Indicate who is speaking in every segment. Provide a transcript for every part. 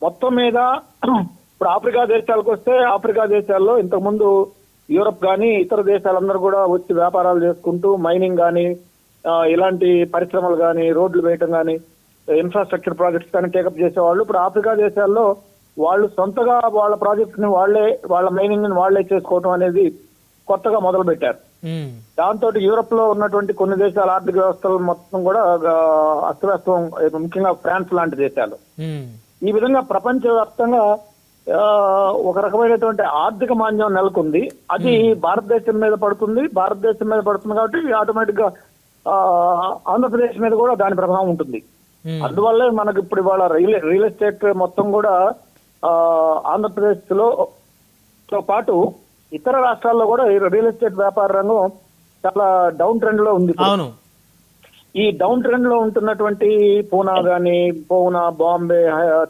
Speaker 1: మొత్తం మీద ఇప్పుడు ఆఫ్రికా దేశాలకు వస్తే ఆఫ్రికా దేశాల్లో ఇంతకుముందు యూరప్ కానీ ఇతర దేశాలందరూ కూడా వచ్చి వ్యాపారాలు చేసుకుంటూ మైనింగ్ కానీ ఇలాంటి పరిశ్రమలు కానీ రోడ్లు వేయటం కానీ ఇన్ఫ్రాస్ట్రక్చర్ ప్రాజెక్ట్స్ కానీ టేకప్ చేసేవాళ్ళు. ఇప్పుడు ఆఫ్రికా దేశాల్లో వాళ్ళు సొంతగా వాళ్ళ ప్రాజెక్ట్స్ ని వాళ్ళ మైనింగ్ ని వాళ్లే చేసుకోవటం అనేది కొత్తగా మొదలు పెట్టారు. దాంతో యూరప్ లో ఉన్నటువంటి కొన్ని దేశాల ఆర్థిక వ్యవస్థలు మొత్తం కూడా అస్తవ్యస్తం, ముఖ్యంగా ఫ్రాన్స్ లాంటి దేశాలు. ఈ విధంగా ప్రపంచవ్యాప్తంగా ఒక రకమైనటువంటి ఆర్థిక మాంద్యం నెలకొంది. అది భారతదేశం మీద పడుతుంది. భారతదేశం మీద పడుతుంది కాబట్టి ఆటోమేటిక్ గా ఆంధ్రప్రదేశ్ మీద కూడా దాని ప్రభావం ఉంటుంది. అందువల్లే మనకు ఇప్పుడు ఇవాళ రియల్ ఎస్టేట్ మొత్తం కూడా ఆంధ్రప్రదేశ్ తో పాటు ఇతర రాష్ట్రాల్లో కూడా రియల్ ఎస్టేట్ వ్యాపార రంగం చాలా డౌన్ ట్రెండ్ లో ఉంది. ఈ డౌన్ ట్రెండ్ లో ఉంటున్నటువంటి పూనా, బాంబే,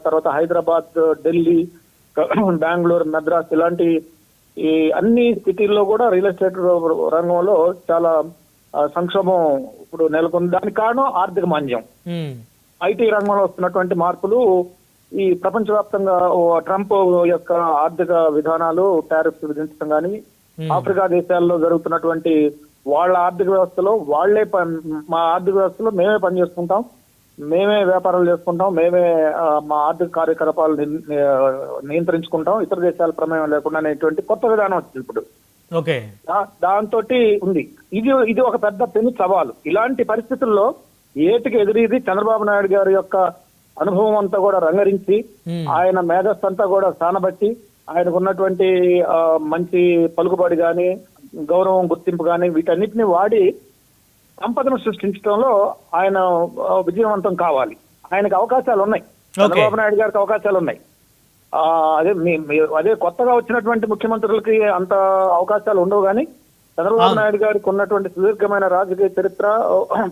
Speaker 1: తర్వాత హైదరాబాద్, ఢిల్లీ, బెంగళూరు, మద్రాస్ ఇలాంటి ఈ అన్ని సిటీల్లో కూడా రియల్ ఎస్టేట్ రంగంలో చాలా సంక్షోభం ఇప్పుడు నెలకొంది. దానికి కారణం ఆర్థిక మాంద్యం. ఐటీ రంగంలో వస్తున్నటువంటి మార్పులు, ఈ ప్రపంచవ్యాప్తంగా ట్రంప్ యొక్క ఆర్థిక విధానాలు, టారిఫ్స్ విధించడం కానీ, ఆఫ్రికా దేశాల్లో జరుగుతున్నటువంటి వాళ్ళ ఆర్థిక వ్యవస్థలో మా ఆర్థిక వ్యవస్థలో మేమే పనిచేసుకుంటాం, మేమే వ్యాపారాలు చేసుకుంటాం, మేమే మా ఆర్థిక కార్యకలాపాలు నియంత్రించుకుంటాం, ఇతర దేశాల ప్రమేయం లేకుండా అనేటువంటి కొత్త విధానం వచ్చింది ఇప్పుడు. దాంతో ఉంది. ఇది ఒక పెద్ద పెను సవాలు. ఇలాంటి పరిస్థితుల్లో ఏటికి ఎదురీది చంద్రబాబు నాయుడు గారి యొక్క అనుభవం అంతా కూడా రంగరించి, ఆయన మేధస్సు అంతా కూడా స్థానబట్టి, ఆయనకు ఉన్నటువంటి మంచి పలుకుబడి గాని, గౌరవం, గుర్తింపు గాని వీటన్నిటిని వాడి సంపదను సృష్టించడంలో ఆయన విజయవంతం కావాలి. ఆయనకు అవకాశాలు ఉన్నాయి. చంద్రబాబు నాయుడు గారికి అవకాశాలు ఉన్నాయి. అదే కొత్తగా వచ్చినటువంటి ముఖ్యమంత్రులకి అంత అవకాశాలు ఉండవు. కానీ చంద్రబాబు నాయుడు గారికి ఉన్నటువంటి సుదీర్ఘమైన రాజకీయ చరిత్ర,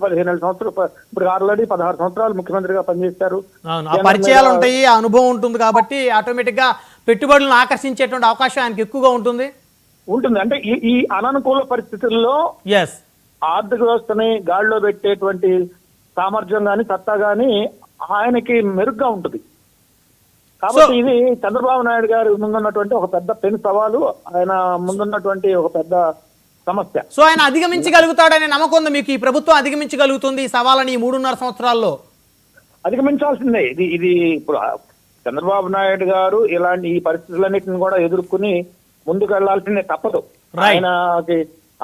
Speaker 1: 15 సంవత్సరాలు, ఇప్పుడు ఆల్రెడీ 16 సంవత్సరాలు ముఖ్యమంత్రిగా పనిచేశారు.
Speaker 2: పరిచయాలు ఉంటాయి, అనుభవం ఉంటుంది కాబట్టి ఆటోమేటిక్ గా పెట్టుబడులను ఆకర్షించేటువంటి అవకాశం ఆయనకి ఎక్కువగా ఉంటుంది.
Speaker 1: అంటే ఈ అననుకూల పరిస్థితుల్లో ఆర్థిక వ్యవస్థని గాడిలో పెట్టేటువంటి సామర్థ్యం గాని, సత్తా గాని ఆయనకి మెరుగ్గా ఉంటుంది. కాబట్టి ఇది చంద్రబాబు నాయుడు గారి ముందున్నటువంటి ఒక పెద్ద పెను సవాలు, ఆయన ముందున్నటువంటి ఒక పెద్ద సమస్య.
Speaker 2: సో ఆయన అధిగమించగలుగుతాడనే నమ్మకం ఉంది మీకు? ఈ ప్రభుత్వం అధిగమించగలుగుతుంది ఈ సవాళ్ళని ఈ 3.5 సంవత్సరాల్లో?
Speaker 1: అధిగమించాల్సిందే. ఇది ఇప్పుడు చంద్రబాబు నాయుడు గారు ఇలాంటి ఈ పరిస్థితులన్నింటిని కూడా ఎదుర్కొని ముందుకు వెళ్లాల్సిందే, తప్పదు. ఆయనకి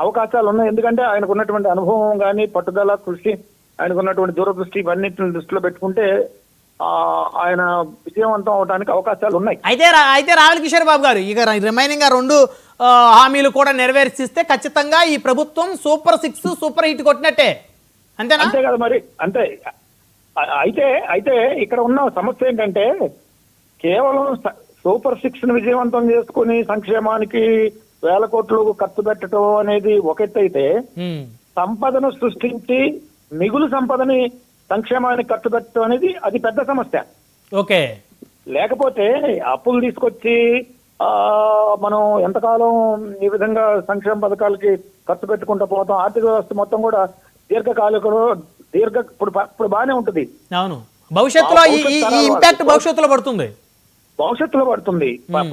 Speaker 1: అవకాశాలు ఉన్నాయి. ఎందుకంటే ఆయనకు ఉన్నటువంటి అనుభవం గాని, పట్టుదల, కృషి, ఆయనకు ఉన్నటువంటి దూరదృష్టి ఇవన్నిటిని దృష్టిలో పెట్టుకుంటే ఆయన విజయవంతం అవడానికి అవకాశాలు ఉన్నాయి.
Speaker 2: అయితే రావుల కిషోర్ బాబు గారు, ఇక రిమైనింగ్ గా 2 హామీలు కూడా నెరవేర్చిస్తే ఖచ్చితంగా ఈ ప్రభుత్వం సూపర్ 6 సూపర్ హిట్ కొట్టినట్టే, అంతేనా?
Speaker 1: అంతే కదా మరి. అంతే. అయితే ఇక్కడ ఉన్న సమస్య ఏంటంటే, కేవలం సూపర్ 6 ను విజయవంతం చేసుకుని సంక్షేమానికి 1000 కోట్లు ఖర్చు పెట్టడం అనేది ఒక ఎత్తు అయితే, సంపదను సృష్టించి మిగులు సంపదని సంక్షేమానికి ఖర్చు పెట్టడం అనేది అది పెద్ద సమస్య. లేకపోతే అప్పులు తీసుకొచ్చి మనం ఎంతకాలం ఈ విధంగా సంక్షేమ పథకాలకి ఖర్చు పెట్టుకుంటూ పోతాం. ఆర్థిక వ్యవస్థ మొత్తం కూడా దీర్ఘకాలికలో ఇప్పుడు బాగానే ఉంటుంది.
Speaker 2: అవును, భవిష్యత్తులో ఈ ఇంపాక్ట్ భవిష్యత్తులో పడుతుంది.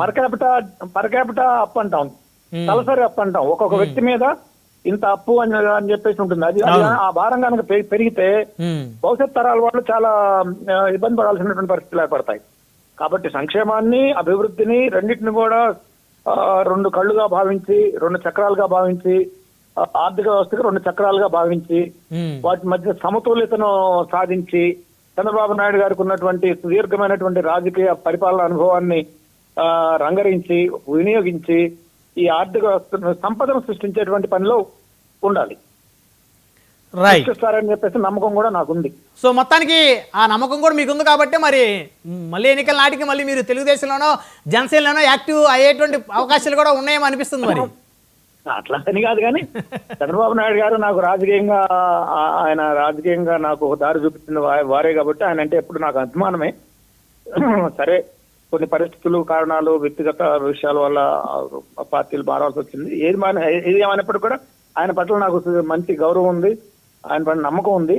Speaker 1: పర్ క్యాపిటా అప్ అంటాం, తలసరి అప్ అంటాం. ఒక్కొక్క వ్యక్తి మీద ఇంత అప్పు అని చెప్పేసి ఉంటుంది. అది ఆ భారం కనుక పెరిగితే భవిష్యత్ తరాల వాళ్ళు చాలా ఇబ్బంది పడాల్సినటువంటి పరిస్థితులు ఏర్పడతాయి. కాబట్టి సంక్షేమాన్ని, అభివృద్ధిని రెండింటిని కూడా 2 కళ్ళుగా భావించి, 2 చక్రాలుగా భావించి, ఆర్థిక వ్యవస్థకు 2 చక్రాలుగా భావించి, వాటి మధ్య సమతుల్యతను సాధించి, చంద్రబాబు నాయుడు గారికి ఉన్నటువంటి సుదీర్ఘమైనటువంటి రాజకీయ పరిపాలన అనుభవాన్ని రంగరించి, వినియోగించి ఈ ఆర్థిక వ్యవస్థను, సంపదను సృష్టించేటువంటి పనిలో ఉండాలి. సృష్టిస్తారని చెప్పేసి నమ్మకం కూడా నాకుంది.
Speaker 2: సో మొత్తానికి ఆ నమ్మకం కూడా మీకుంది కాబట్టి మరి మళ్ళీ ఎన్నికల నాటికి మళ్ళీ మీరు తెలుగుదేశంలోనో జనసేనలోనో యాక్టివ్ అయ్యేటువంటి అవకాశాలు కూడా ఉన్నాయేమో అనిపిస్తుంది. మరి
Speaker 1: అట్లా అని కాదు, కానీ చంద్రబాబు నాయుడు గారు నాకు రాజకీయంగా నాకు ఒక దారి చూపించిన వారే కాబట్టి ఆయన అంటే ఎప్పుడు నాకు అభిమానమే. సరే, కొన్ని పరిస్థితులు, కారణాలు, వ్యక్తిగత విషయాల వల్ల పార్టీలు మారాల్సి వచ్చింది. ఏది ఏమైనప్పటికీ కూడా ఆయన పట్ల నాకు మంచి గౌరవం ఉంది, ఆయన పట్ల నమ్మకం ఉంది.